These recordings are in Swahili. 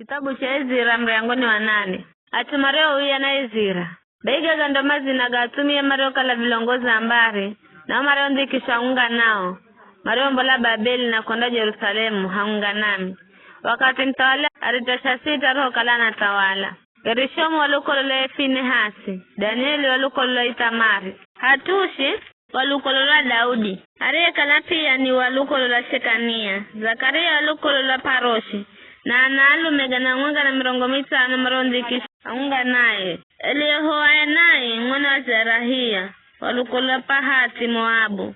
Kitabu cha Ezira mrangoni wa 8. Atumareo uya na Ezira. Baiga gando mazina gatumia mareo kala vilongozi ambari. Na mareo ndikisha unga nao. Mareo mbola Babeli na konda Jerusalemu haunga nami. Wakati mtawala Aritashasita roho kala na tawala. Gerishomu walukolola Finehasi. Danieli walukolola Itamari. Hatushi walukolola Daudi. Arie kala pia ni walukolola Shekania. Zakaria walukolola Paroshi. Na analu megana mwanga na mirongo mitano marondiki unga naye. Eliyahoa naye mwana wa Zerahia walukolola Pahati Moabu.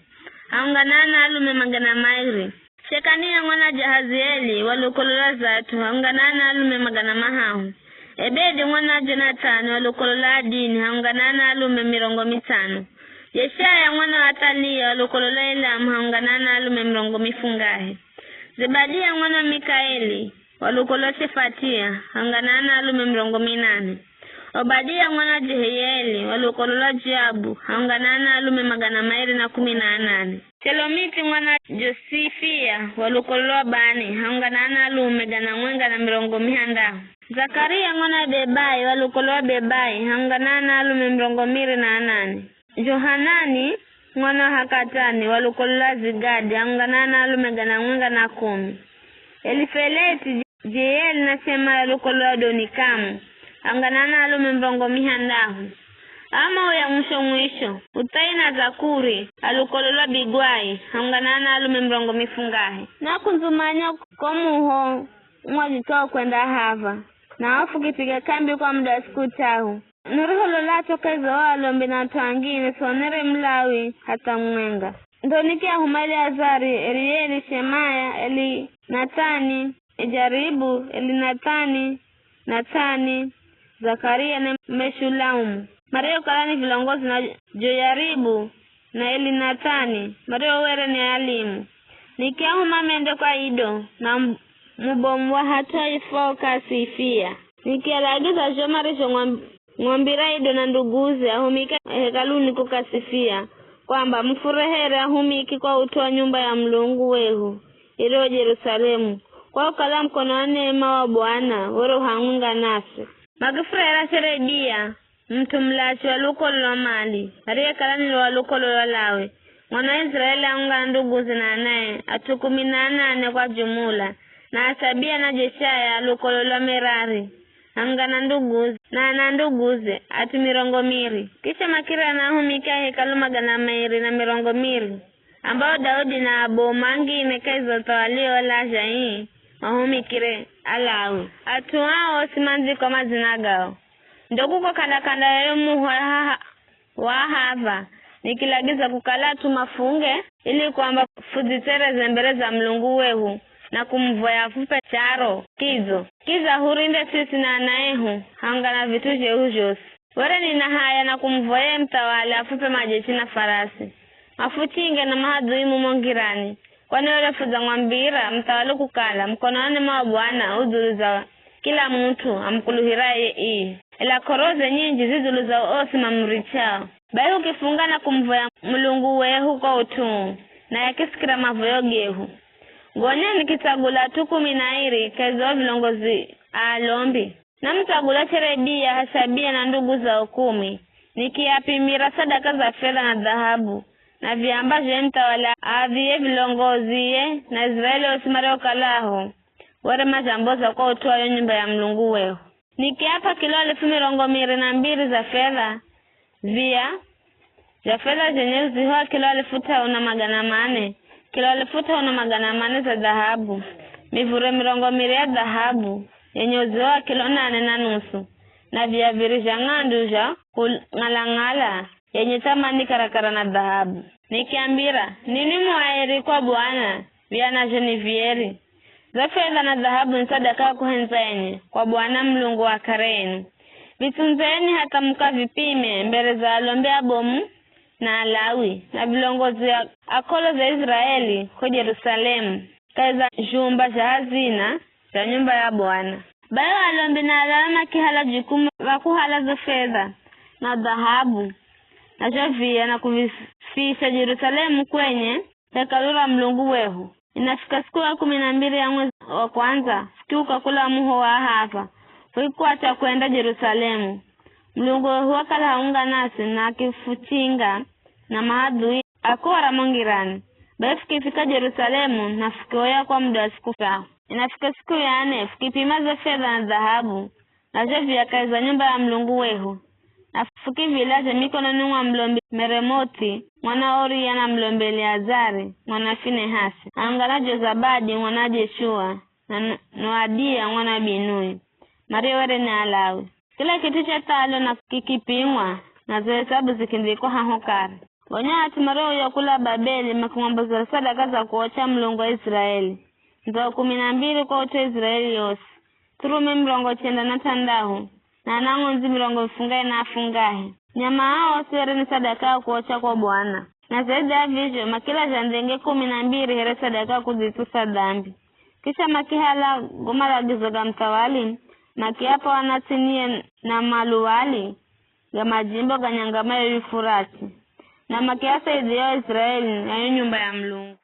Haunga nana alume magana mairi. Shekania mwana Jahazieli walukolola Zatu. Haunga nana alume magana mahahu. Ebedi mwana Jonathan walukolola Adini. Haunga nana alume mirongo mitano. Yeshaya mwana wa Atalia walukolola Elamu. Haunga nana alume mirongo mifungahe. Zebadia mwana Mikaeli walukolola Shefatia. Haunga nana alume mirongo minane. Obadia mwana Jehieli walukolola Jabu. Haunga nana alume magana mairi na 18. Shelomiti mwana Josifia walukolola Bani. Haunga nana alume gana mwenga na mirongo mihanda. Zakaria mwana Bebai walukolola Bebai. Haunga nana alume mirongo miri na 8. Johanani mwana Hakatani walukolola Zigadi. Haunga nana alume gana mwenga na 10. Elifeleti Jeyeli na Shema walukolola Donikamu. Haunga nana alume mirongo mihandahu. Ama uya mwisho Utaina Zakuri alukolola Bigwai. Haunga nana alume mirongo mifungahe. Na kunzumanya komuho mwajitoa kwenda hava. Na wafu kipiga kambi kwa muda siku tahu. Nuruholola tokezo walombi na tuangine sonere Mlawi hata mwenga. Ndonikia humali Azari, Elieli, Shemaya, Eli Natani, Ejaribu, Eli Natani, Zakaria na Meshulaumu. Mareo kalani vilongozi na Joyaribu na Eli Natani. Mareo were ni alimu. Nikia mende kwa Ido na mubomu wa hatoi foka sifia. Nikia lagiza jomarisho ngombira Ido na nduguze ahumike hekaluni kukasifia. Kwamba mfurehere ahumiki kwa utoa nyumba ya Mlungu wehu ilo Jerusalemu. Kwa ukala mkono wa neema wa Bwana wero haunga nasi. Magifurera Sheredia mtu mlachi walukolola mali. Arie kalani walukolola Lawe. Mwana Israeli haunga nduguze na nae atu 18 kwa jumula. Na Asabia na Jeshaya walukolola Merari. Haunga na nduguze atu mirongo miri. Kisha Makira na ahumika hekalu magana mairi na mirongo miri. Ambao Daudi na Abomangi inekaizo tawalio laja hii. Mahumikire Alawi. Atu hao simanzi kwa mazina gao. Ndokuko kanda yemu wa hava. Nikilagiza kukalatu mafunge. Ili kwamba fuzitere zembere za Mlungu wehu. Na kumvoya fupe charo. Kiza hurinde sisi na anaehu. Hanga na vituje ujosi. Were ni nahaya na kumvoya mtawala fupe majeshi na farasi. Mafuchinge na mahaduimu mongirani. Kwani wale fuza ngwambira mtawala kukala. Mkonone mwa Bwana udhuluza kila mtu amkuluhiraye ii. Ila koroze nyingi zidhuluza osi mamurichao. Bayi ukifunga na kumvoya Mlungu wehu kwa utumu. Na yakisikira mavoyo gehu. Gonya nikitagula tu 10 kezo vilongozi alombi. Na mtagula Sheredia, Hasabia na ndugu za 10. Nikiapimira sadaka za fedha na dhahabu. Na viambaje mtawala avie vilongozie na Israeli osimare kalaho. Ware majamboza kwa utoa nyumba ya Mlungu wehu. Nikiapa kilo 1200 za fedha. Via za fedha zenye zihoa kilo 1400. Kilo 1400 za dhahabu. Mivure 200 ya dhahabu. Yenye uzihoa kilo 8.5. Na via virija nganduja ngala yenye tamani karakara na dhahabu. Nikiambira nini mwaeri kwa Bwana vya na Jenivieri. Za fedha na dhahabu ni sadaka kuhenzeni kwa Bwana Mlungu wa Karenu. Vitunzeni hata mkavipime mbele za alombe Abomu na Alawi na vilongozi akolo za Israeli kwa Jerusalemu. Kaza jumba za hazina za nyumba ya Bwana. Bayo alombe na alama kihala jukumu wakuhala za fedha na dhahabu. Na javia na kuvifisha Jerusalemu kwenye hekalu la Mlungu wehu. Inafika siku ya 12 ya mwezi wa kwanza, siku kula muho wa hafa. Fuikuacha kwenda Yerusalemu. Mlungu wakala haunga nasi na kifuchinga na mahadui akora mongirani. Baifiki fika Yerusalemu na fikioya kwa muda wa siku saa. Inafika siku ya 4, fikipima fedha na dhahabu na vya kazi za nyumba ya Mlungu wehu. Na fikivilaze mikononi mwa mlombe Meremoti mwana Ori na mlombe Eleazari mwana Finehasi. Angala Jozabadi mwana Jeshua na Noadia mwana Binui. Maria were na Alawi. Kila kitu cha talo na kikipimwa na hesabu zikindikwa hahokari. Wanyati Maria yakula Babeli makumamboza sadaka za kuocha Mlungu wa Israeli. Ndio 12 kwa wote Israeli yose. Turume 9 na nangonzi 10 na afungahe. Nyama hao sere ni sadaka kuocha kwa Bwana. Na zaidi ya vivyo makila jandenge 12 here sadaka kuzitusa dhambi. Kisha makihala goma la gizoga mtawali makiapa wanatinie na maluwali ya majimbo ganyangama ya Yufurati. Na makiasa idhiyo Israeli na nyumba ya Mlungu.